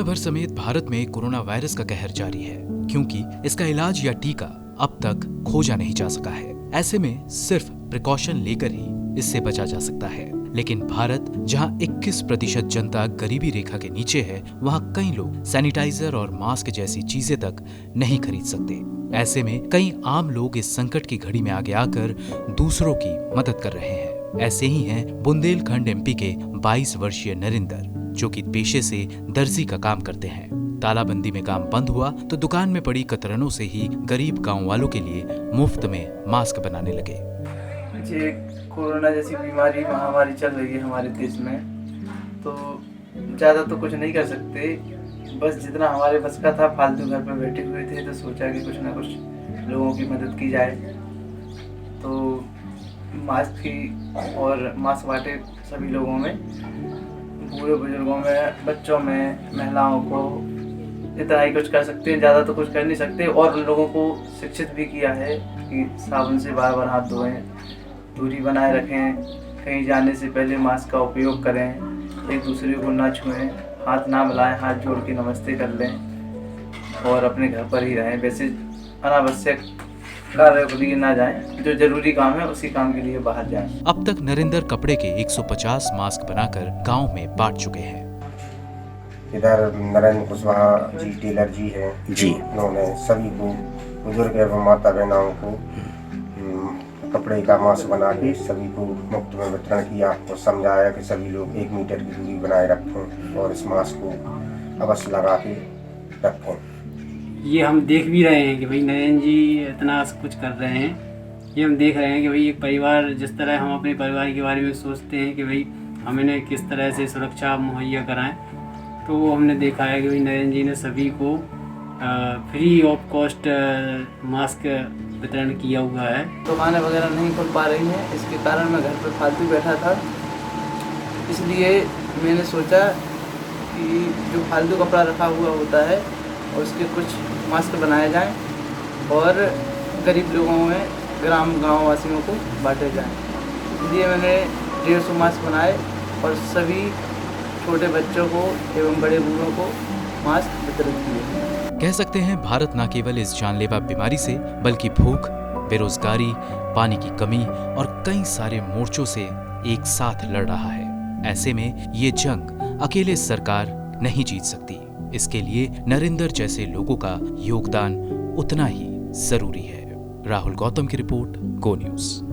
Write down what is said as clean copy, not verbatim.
दुनिया भर समेत भारत में कोरोना वायरस का कहर जारी है, क्योंकि इसका इलाज या टीका अब तक खोजा नहीं जा सका है। ऐसे में सिर्फ प्रिकॉशन लेकर ही इससे बचा जा सकता है। लेकिन भारत, जहां 21% जनता गरीबी रेखा के नीचे है, वहां कई लोग सैनिटाइजर और मास्क जैसी चीजें तक नहीं खरीद सकते। ऐसे में कई आम लोग इस संकट की घड़ी में आगे आकर दूसरों की मदद कर रहे हैं। ऐसे ही हैं बुंदेलखंड एमपी के 22 वर्षीय नरेंद्र, जो कि पेशे से दर्जी का काम करते हैं। तालाबंदी में काम बंद हुआ तो दुकान में पड़ी कतरनों से ही गरीब गांव वालों के लिए मुफ्त में मास्क बनाने लगे। ये कोरोना जैसी बीमारी महामारी चल रही है हमारे देश में, तो ज़्यादा तो कुछ नहीं कर सकते। बस जितना हमारे बस का था, फालतू घर पर बैठे हुए थे तो सोचा कि कुछ ना कुछ लोगों की मदद की जाए। तो मास्क की और मास्क बांटे सभी लोगों में, बूढ़े बुजुर्गों में, बच्चों में, महिलाओं को। इतना ही कुछ कर सकते हैं, ज़्यादा तो कुछ कर नहीं सकते। और उन लोगों को शिक्षित भी किया है कि साबुन से बार बार हाथ धोएं, दूरी बनाए रखें, कहीं जाने से पहले मास्क का उपयोग करें, एक दूसरे को ना छुएं, हाथ ना मिलाएं, हाथ जोड़ के नमस्ते कर लें और अपने घर पर ही रहें। वैसे अनावश्यक कार्य के लिए ना जाएं, जो जरूरी काम है उसी काम के लिए बाहर जाएं। अब तक नरेंद्र कपड़े के 150 मास्क बनाकर गांव में बांट चुके हैं। इधर नरेंद्र कुशवाहा जी टेलर जी हैं जी, उन्होंने सभी को, बुजुर्ग एवं माता बहनाओं को कपड़े का मास्क बना के सभी को मुफ्त में वितरण किया और समझाया कि सभी लोग 1 मीटर की दूरी बनाए रखें और इस मास्क को अवश्य लगा के रखें। ये हम देख भी रहे हैं कि भाई नरेंद्र जी इतना कुछ कर रहे हैं। ये हम देख रहे हैं कि भाई एक परिवार, जिस तरह हम अपने परिवार के बारे में सोचते हैं कि भाई हम इन्हें किस तरह से सुरक्षा मुहैया कराएं, तो वो हमने देखा है कि भाई नरेंद्र जी ने सभी को फ्री ऑफ कॉस्ट मास्क वितरण किया हुआ है। दुकानें वगैरह नहीं खुल पा रही हैं, इसके कारण मैं घर पर फालतू बैठा था। इसलिए मैंने सोचा कि जो फालतू कपड़ा रखा हुआ होता है और उसके कुछ मास्क बनाए जाएं और गरीब लोगों में, गाँव वासियों को बांटे जाएं। इसलिए मैंने 150 मास्क बनाए और सभी छोटे बच्चों को एवं बड़े बूढ़ों को मास्क वितरित किए। कह सकते हैं भारत न केवल इस जानलेवा बीमारी से, बल्कि भूख, बेरोजगारी, पानी की कमी और कई सारे मोर्चों से एक साथ लड़ रहा है। ऐसे में ये जंग अकेले सरकार नहीं जीत सकती। इसके लिए नरेंद्र जैसे लोगों का योगदान उतना ही जरूरी है। राहुल गौतम की रिपोर्ट, गो न्यूज़।